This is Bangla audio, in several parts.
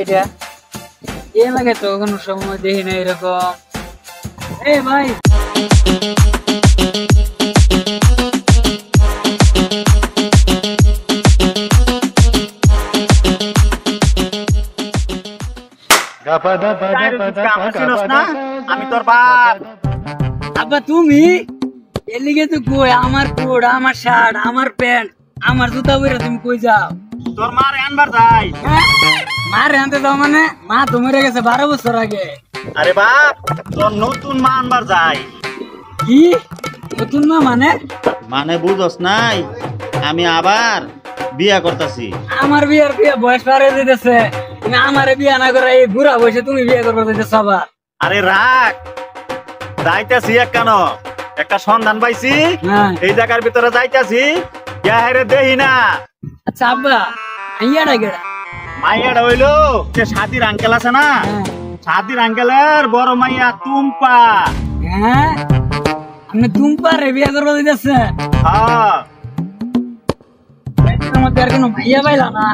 এটা এ লাগে তো কোনো সময় দেখি না এরকম। এ ভাই আমি তোর বাপ। আব্বা তুমি এর লিগে তো কই আমার কোট আমার শার্ট আমার প্যান্ট আমার জুতা পরে তুমি কই যাও? তোর মার আনবার যাই। মার আনতে যাও মানে? মা তো মরে গেছে 12 বছর আগে। আরে বাপ তোর নতুন মা আনবার যাই। কি নতুন মা মানে? মানে বুঝস নাই আমি আবার বিয়া করতেছি। আমার বিয়ার বয়স পার হয়ে যেতেছে, তুমি আমারে বিয়া না করে এই বুড়া বয়সে তুমি বিয়া করবে যেতেছ আবার? আরে রাখ যাইতাছি কেন একটা সন্ধান পাইছি এই জায়গার ভিতরে যাইতাছি হেরে দেহি না। আচ্ছা আব্বা আইয়াটা গেড়া মাইয়াটা হইলো সে সাদির আঙ্কেল আছে না, সাদির আঙ্কেলের বড় মাইয়া টুম্পা। হ্যাঁ আপনি টুম্পা রে বিয়া করবে যেতেছে? হ্যাঁ মধ্যে আর কোনো ভাইয়া পাইলা না?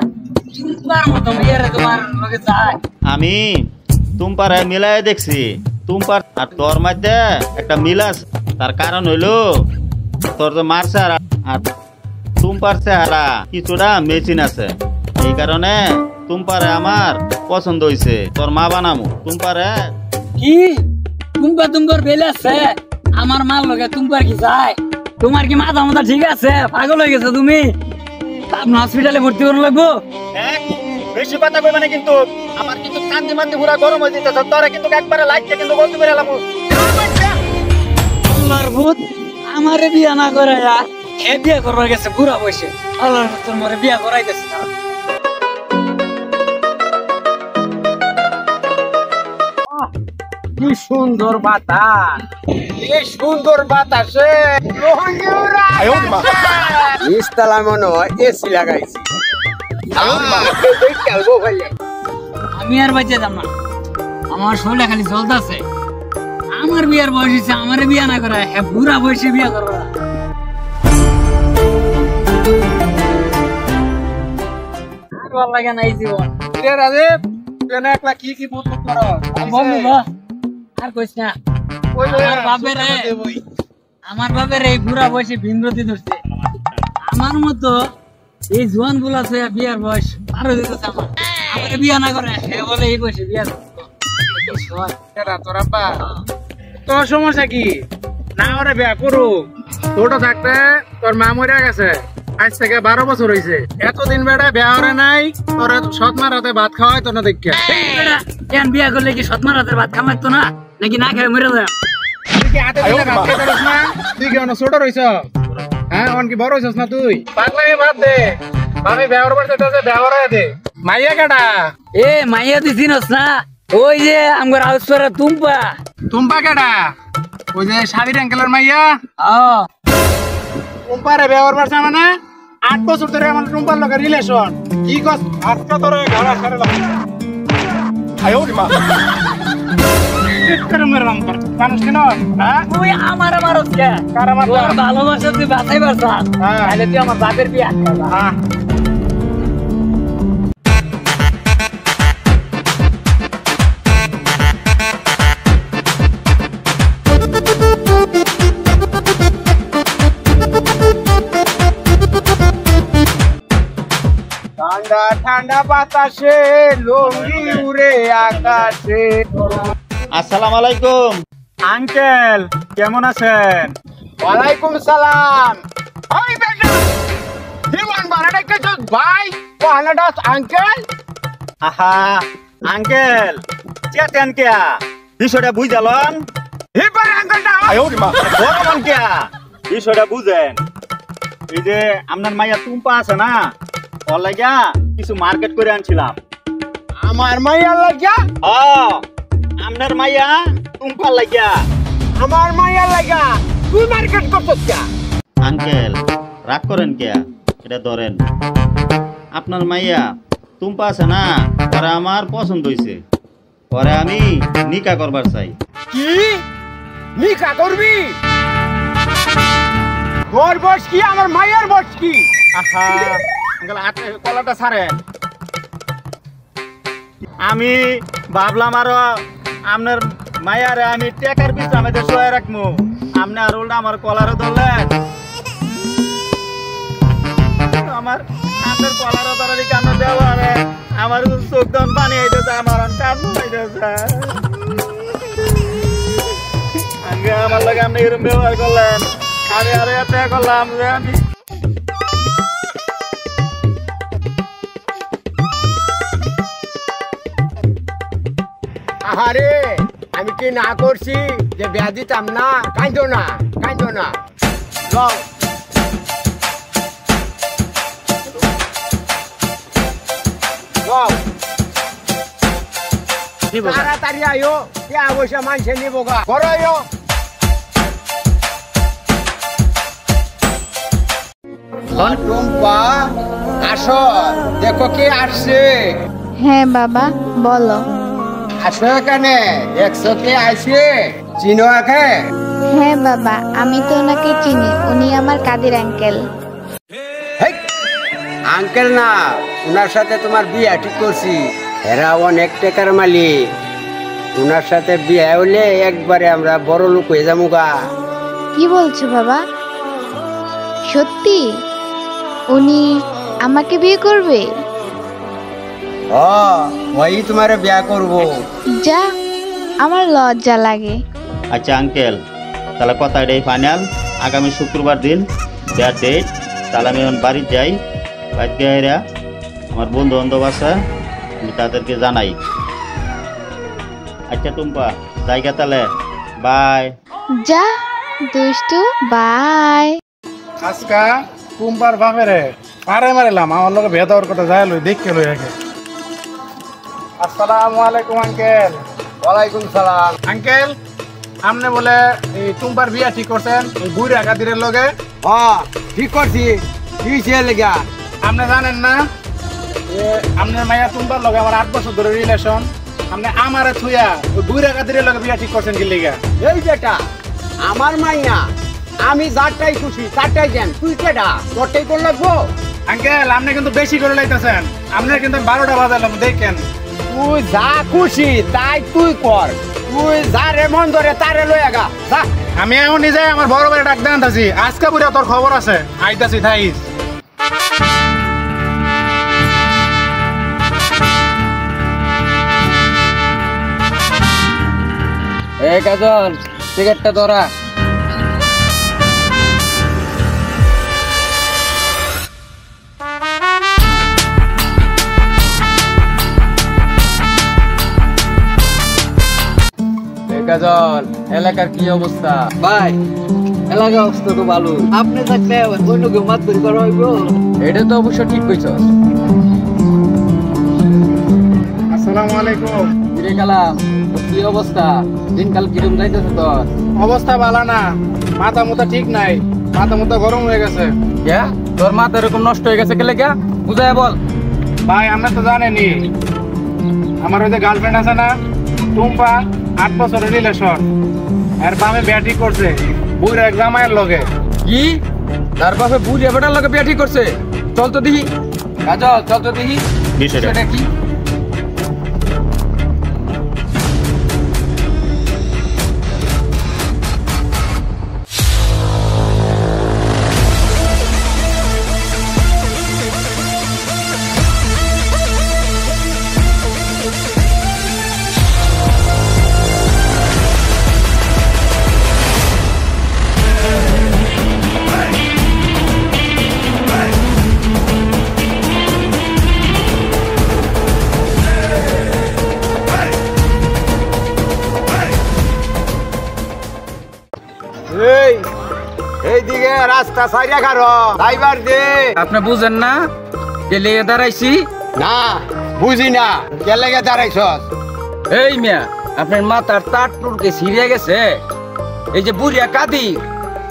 টুম্পার মতো ভাইয়ারে তোমার লগে যায়? আমি টুম্পার মিলাই দেখছি, টুম্পার আর তোর মধ্যে একটা মিল আছে। তার কারণ হইলো তোর যে মারছে আর টুম্পার চেহারা কিছুটা মেচিন আছে, এই কারণে টুম্পারে আমার পছন্দ হয়েছে। তোর মা বানামু টুম্পারে। কি টুম্পা টুম্পার বেলে আছে? আমার মার লগে টুম্পার কি যায়? তোমার কি মাথা মাথা ঠিক আছে? পাগল হয়ে গেছো তুমি? আপনার হসপিটালে ভর্তি করুন লাগবো। বেশি কথা কই মানে কিন্তু আমার কিন্তু কান্দি মান্দি পুরা গরম হয়ে যেতেছে। তোরা কিন্তু একবারে লাইটটা কিন্তু বন্ধ করে এলাম। আল্লাহর ভূত আমারে বিয়া না করাইয়া হে বিয়া করবার গেছে বুড়া বয়সে। আল্লাহর ভূত তোর বিয়া করাইতেছে না। কি সুন্দর বাতাস, এই সুন্দর বাতাসে নিচতলা মনে হয় এসি লাগাইছি। আমি আর বাঁচে যাম না, আমার শরীরে খালি জ্বলতেছে। আমার বিয়ার বয়স হয়েছে, আমার বিয়া না করা হ্যাঁ বুড়া বয়সে বিয়া করবো না। আর ভালো লাগে না এই জীবন। একলা কি কি বুঝ করো আর কইস না। আমার বাপের এই বুড়া বয়সে ভিনরতি ধরছে। আমার মতো এই জোয়ান গুলা বিয়ার বয়স আরো দিতেছে। আমার বিয়া না করে হে বলে এই বয়সে বিয়া তোর আব্বা তোর সমস্যা কি? না ওরা বিয়া করুক, ছোট থাকতে তোর মা মরে গেছে, আজ থেকে 12 বছর হয়েছে। এতদিন বেড়া বিয়া হরে নাই, তোর সৎ মার হাতে ভাত খাওয়াই তো না দেখে। বিয়া করলে কি সৎমার হাতের ভাত খামাইতো না নাকি না খাই মরে যায়? তুই কি ছোট রইছ? হ্যাঁ কি বড় হইছস না তুই? পাগলাই বাদ দে, আমি ব্যবহার করতে ব্যবহার দে। মাইয়া কেডা? এ মাইয়া তুই চিনস না? ওই যে আমার আউসপাড়া টুম্পা। টুম্পা কেডা? ওই যে সাদির আঙ্কেলের মাইয়া। টুম্পারে ব্যবহার করছে মানে 8 বছর ধরে আমার টুম্পার লগে রিলেশন। কি কস? আজকে তোরে ঘাড়া ছাড়ে লাগা। আয়ো রে মা। কিত্তর মেরলাম তোর। মানুষ কেন? হ্যাঁ? তুই আমার মারস কে? কার আমার? তোর ভালোবাসা তুই বাঁচাই পারছাস। তাহলে তুই আমার বাপের বিয়া করবা। হ্যাঁ। ঠান্ডা ঠান্ডা বাতাসে লঙ্গি উড়ে আকাশে। আসসালামু আলাইকুম আঙ্কেল, কেমন আছেন? ওয়ালাইকুম সালাম। ওই বেটা জীবন বানাটা কিছু ভাই ওয়ালাডাস আঙ্কেল। আহা আঙ্কেল চেতেন কেয়া বিষয়টা বুঝালন। হিবার আঙ্কেলটা আয়ো রে মা বড়মান কেয়া বিষয়টা বুঝেন। এই যে আপনার মাইয়া টুম্পা আছে না, ওর লাগা কিছু মার্কেট করে আনছিলাম। আমার মাইয়া লাগিয়া? আপনার মাইয়া টুম্পার লাগিয়া। আমার মাইয়া লাগা তুই মার্কেট করছস কে? আঙ্কেল রাগ করেন কে? এটা ধরেন, আপনার মাইয়া টুম্পা আছে না, পরে আমার পছন্দ হয়েছে, পরে আমি নিকা করবার চাই। কি নিকা করবি? তোর বয়স কি আমার মাইয়ার বয়স কি? আহা আঙ্কেল কলাটা ছাড়েন। আমি ভাবলাম আরো আপনার মায়ারে আমি টেকার পিছ আমাদের শোয়া রাখবো, আপনি আর উল্টা আমার কলারও ধরলেন। আমার আপনার কলারও ধরার কান্না দেওয়া আমার চোখ দন পানি হইতেছে, আমার কান্না হইতেছে। আগে আমার লাগে আপনি এরকম ব্যবহার করলেন, আমি আরো এত করলাম যে আমি আরে আমি কি না করছি যে বিয়া দিতাম না? কাঁদো না, কাঁদো না, যাও যাও তাড়াতাড়ি আয়ো, বিয়া বসে মানুষে নিব গা, করো আয়ো। টুম্পা আসো, দেখো কে আসছে। হ্যাঁ বাবা বলো। আসো এখানে, দেখছো কে আসছে? চিনো একে? হ্যাঁ বাবা, আমি তো ওনাকে চিনি, উনি আমার কাদের আঙ্কেল। হেই, আঙ্কেল না, ওনার সাথে তোমার বিয়া ঠিক করছি। এরা অনেক টাকার মালিক, ওনার সাথে বিয়া হলে একবারে আমরা বড় লোক হয়ে যাবো গা। কি বলছো বাবা? সত্যি উনি আমাকে বিয়ে করবে? ওই তোমার বিয়া করবো। যা, আমার লজ্জা লাগে। আচ্ছা আঙ্কেল, তাহলে কথা এটাই ফাইনাল, আগামী শুক্রবার দিন বিয়ার ডেট। তাহলে আমি এখন বাড়ি যাই, বাড়িতে এরা আমার বন্ধু বান্ধব আছে, আমি তাদেরকে জানাই। আচ্ছা টুম্পা, জায়গা তাহলে, বাই। যা দুষ্টু, বাই। আজকা টুম্পার বাপেরে পারে মারিলাম, আমার লোক ভেদাওয়ার কথা যায় লই দেখে লই আগে। আসসালামু আলাইকুম আঙ্কেল। ওয়ালাইকুম সালাম। আঙ্কেল, আপনি বলে এই টুম্পার বিয়া ঠিক করছেন এই বুড়া কাদিরের লগে? ঠিক করছি। কি লেগা আপনি জানেন না আপনার মাইয়া টুম্পার লগে আমার 8 বছর ধরে রিলেশন, আপনি আমারে থুইয়া ওই বুড়া কাদিরের লগে বিয়া ঠিক করছেন কি লিগা? এই বেটা, আমার মাইয়া, আমি যারটাই খুশি তারটাই দেন, তুই কেডা? তোরটাই কোন লাগবো? আঙ্কেল, আপনি কিন্তু বেশি করে লাইতেছেন, আপনি কিন্তু 12টা বাজালাম দেখেন। তুই যা খুশি তাই তুই কর, তুই যারে মন ধরে তারে লইয়া গা, যা। আমি এখন নিজে আমার বড় ভাই ডাক দেন আছি, আজকে বুড়া তোর খবর আছে, আইতাছি থাইস। এই কাজল, সিগারেটটা ধরা। কাজল, এলাকার কি অবস্থা? ভাই, এলাকার অবস্থা তো ভালো, আপনি থাকলে অন্য কেউ মাত করি করা হইব। এটা তো অবশ্য ঠিক কইছস। আসসালামু আলাইকুম। কিরে কালাম, কি অবস্থা? দিনকাল কিরম যাইতেছে তোর? অবস্থা ভালো না, মাথা মুথা ঠিক নাই, মাথা মুথা গরম হয়ে গেছে। কে তোর মাথা এরকম নষ্ট হয়ে গেছে কেলে? কে বুঝায় বল। ভাই, আমরা তো জানেনি আমার ওই যে গার্লফ্রেন্ড আছে না টুম্পা, 8 বছরের রিলেশন, এর বামে বিয়া ঠিক করছে বুড়া এক জামাইয়ের লগে। কি তার বাপে বুঝে বেটার লগে বিয়া ঠিক করছে? চল তো দেখি কাজল, চল তো দেখি বিষয়টা সেটা কি। এইদিকে রাস্তা সাইডে খারো, ড্রাইভার দে। আপনি বুঝেন না কে লেগে দাঁড়াইছি? না বুঝি না, কে লেগে দাঁড়াইছস? এই মিয়া, আপনার মাথার তার টুরকে ছিঁড়ে গেছে। এই যে বুড়িয়া কাদি,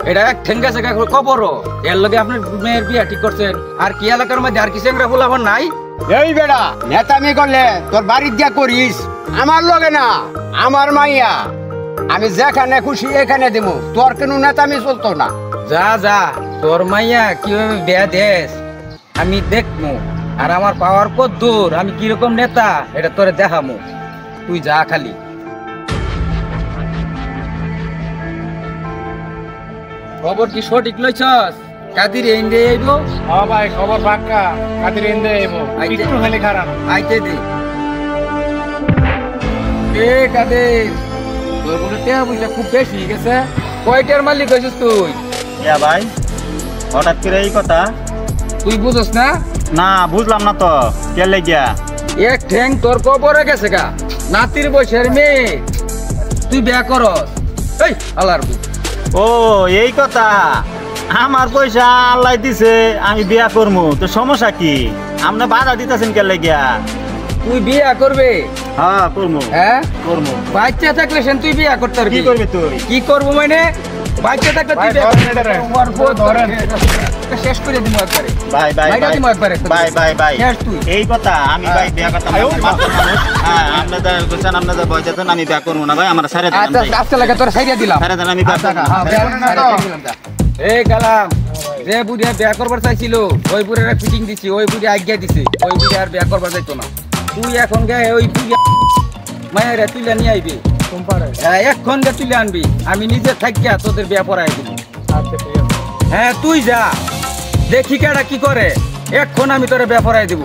এটা এক ঠেঙ্গা জায়গা কবর, এর লগে আপনার মেয়ের বিয়া ঠিক করছেন। আর কি এলাকার মধ্যে আর কি চেংরা ফুলাবার নাই? এই বেড়া, নেতামি করলে তোর বাড়ির দিয়া করিস, আমার লগে না, আমার মাইয়া, আমি যেখানে খুশি এখানে দিব, তোর কেন নেতামি চলতো না। যা যা, তোর মাইয়া কিভাবে বিয়া দেস আমি দেখবো। আর আমার পাওয়ার কত দূর, আমি কিরকম নেতা এটা তোরে দেখামু। তুই যা খালি। খবর কি সঠিক লইছস? কাদির এন্ডে আইবো? ও ভাই খবর পাক্কা, কাদের এন্ডে আইবো, আইতে। একটু খালি খারাপ। আইতে দে। এ কাদের, তোর বলে টেয়া পয়সা খুব বেশি হয়ে গেছে। কয়টার মালিক হয়েছিস তুই? ইয়া ভাই, হঠাৎ করে এই কথা? তুই বুঝস না? না বুঝলাম না তো, কে লেগিয়া? এক ঠ্যাং তোর কবরে গেছে গা, নাতির বয়সের মেয়ে, তুই বিয়া করস? এই আল্লাহর বুক। ও এই কথা, আমার পয়সা আল্লাহ দিছে, আমি বিয়া করবো, তো সমস্যা কি? আপনি বাধা দিতেছেন কে লেগিয়া? তুই বিয়া করবে? হ্যাঁ করবো, হ্যাঁ করবো। বাচ্চা থাকলে সেন তুই বিয়া করতে পারবি। কি করবি তুই? কি করবো মানে? বাচ্চা থাকলে তুই ভাই, বিয়া ধরেন করতে এটারে। পারবি। ওর বউ ধরেন। শেষ করে দিমু একবারে। ভাই ভাই মাইরা দিমু একবারে। ভাই ভাই ভাই শেষ তুই। এই কথা, আমি ভাই বিয়া করতাম না, আপনি মাত্র মানুষ। হ্যাঁ আপনাদের বলছেন, আপনাদের ভয় যাচ্ছেন, আমি বিয়া করবো না ভাই, আমার সারে দেন আচ্ছা ভাই। আচ্ছা লাগে তোর সাইডে দিলাম। সারে দেন, আমি বিয়া করবো না। এই কালাম, যে বুড়িয়া বিয়া করবার চাইছিল ওই বুড়িরা ফিটিং দিছি, ওই বুড়ি আজ্ঞা দিছে, ওই বুড়ি আর বিয়া করবার যাইতো না। তুই এখন গে ওই বুড়িয়া মায়েরা তুলে নিয়ে আইবি। টুম্পারে। হ্যাঁ এখন গে তুলে আনবি, আমি নিজে থাকিয়া তোদের বিয়া পড়াই দিব। আচ্ছা ঠিক আছে। হ্যাঁ তুই যা, দেখি কেডা কি করে, এখন আমি তোরে বিয়া পড়াই দিব।